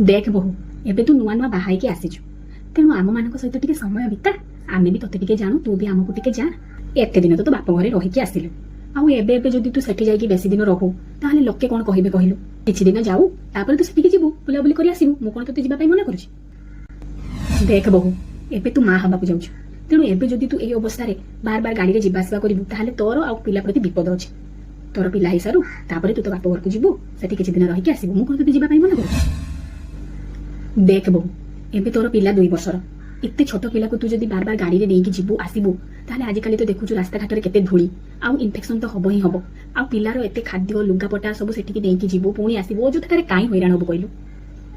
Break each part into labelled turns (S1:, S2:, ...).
S1: देख बहु एबे तू नुआ नुआ बाहाई आसीचु तेणु आम मान सहित टिके समय बिता आमे भी तोते टिके जानू तू भी आमको टिके जान एते दिन तो बाप घरे रही आसिलु आउ एबे एबे जदि तू सेठी जाइकी बेसी दिन रहू ताहले लोके कोन कहिबे कहिलु किछि दिन जाऊ तापर तू सेठी जिवु बुलाबुली करी आसिबु मु कोन तोते जिबा पई मना करूछि। देख बहु एबे तू मां हबाकू जाउछु तेणु एबे जदि तू एई अवस्था रे बार बार गाड़ी रे जिबा आसिबा करिबु ताहले तोर आ पिला प्रति विपद अछि तोर पिला हिसारु तापर तू तो बाप घर को जिवु सेठी किछि दिन रही आसिबु मु कोन तोते जिबा पई मना करूछि। देख बहु एबे तोर पिला 2 वर्षर एते छोट पिला को तू जदि बार बार गाड़ी रे नेकी जिबु आसिबु ताहले आजिकाली तो देखुछु रास्ता घाट रे केते धूली आउ इन्फेक्शन तो हबो ही हबो आउ पिलार एते खाद्य लुगापटा सब सेठी की नेकी जिबु पुणी आसिबु जोथारे काई हैरान हबो कइलु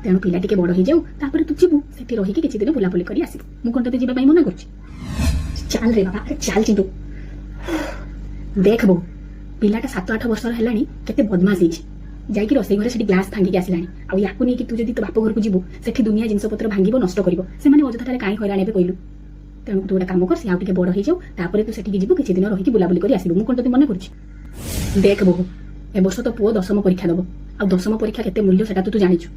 S1: तेणु पिला टिके बड़ हो जाऊ तापर तू जिबु सेठी रही किछि दिन बुलाबुली करी आसिबु मु कोन तते जिबा पई मना करछि। चल रे बाबा अरे चल चिंटू देख बहु पिलाटा 7-8 वर्षर हेलानी केते बदमाश हिछि जाइकी रोसई घरे सेठी ग्लास भांगी आसिलानी आ याकू नै कि तू जदि तो बाप घर को जिबु सेठी दुनिया जिंस पत्र भांगीबो नष्ट करिवो से माने अजथारे काई हैरान हेबे कइलु तेणु तू गोटे काम कर से आउ टिके बड़ हो जाऊ तापर तू सेठी जिबु किछि दिन रही बुलाबुली करी आसिबु मु कोन तते मना करछि। देख बहु ए वर्ष तो पुओ 10म परीक्षा दबो आ 10म परीक्षा केते मूल्य सेटा तू जानिछु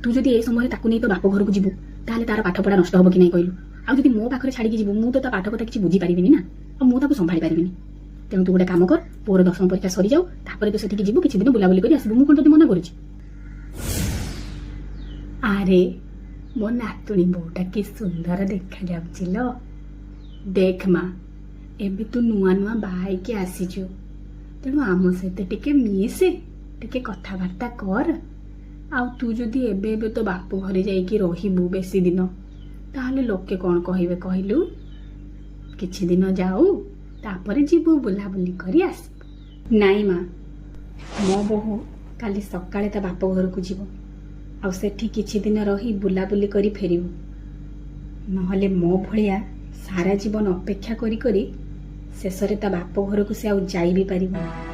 S1: तू जदि ए समय ताकू नै तो बाप घर को जिबु ताहले तार पाठ पढ़ा नष्ट हबो कि नै कइलु आ जदि मो पाखरे छाडी जिबु मु तो ता पाठ कथा किछि बुझी पारिबिनी ना आ मु ताकू संभाळी पारिबिनी तेणु तू गोटे काम कर पुओर 10म परीक्षा सरी जाऊ तापर तू सेठी जिबु किछि दिन बुलाबुली करी आसिबु मु कोन तते मना करछि। अरे मो नातुणी बोटा कि सुंदर देखा जाउछि लो देख माँ एबे तू नुआ नुआ बाहाई के आसीचु तेणु आम सहित टिके मिसे टिके कथबार्ता कर आउ तू जदि एबे एबे तो बाप घरे जाइकी रहिबु बेसी दिन ताहले लोके कोन कहिबे कहिलु किछि दिन जाऊ तापर जीबु बुलाबुली करी आसिबु। नाई माँ मो बहु काली सकाळे ता बाप घर को जीवो आउ सेठी किछि दिन रही बुलाबुली करी फेरिबु नहले मो भलिया सारा जीवन अपेक्षा करी करी शेषरे ता बाप घर को से आउ जाई भी पारिबो।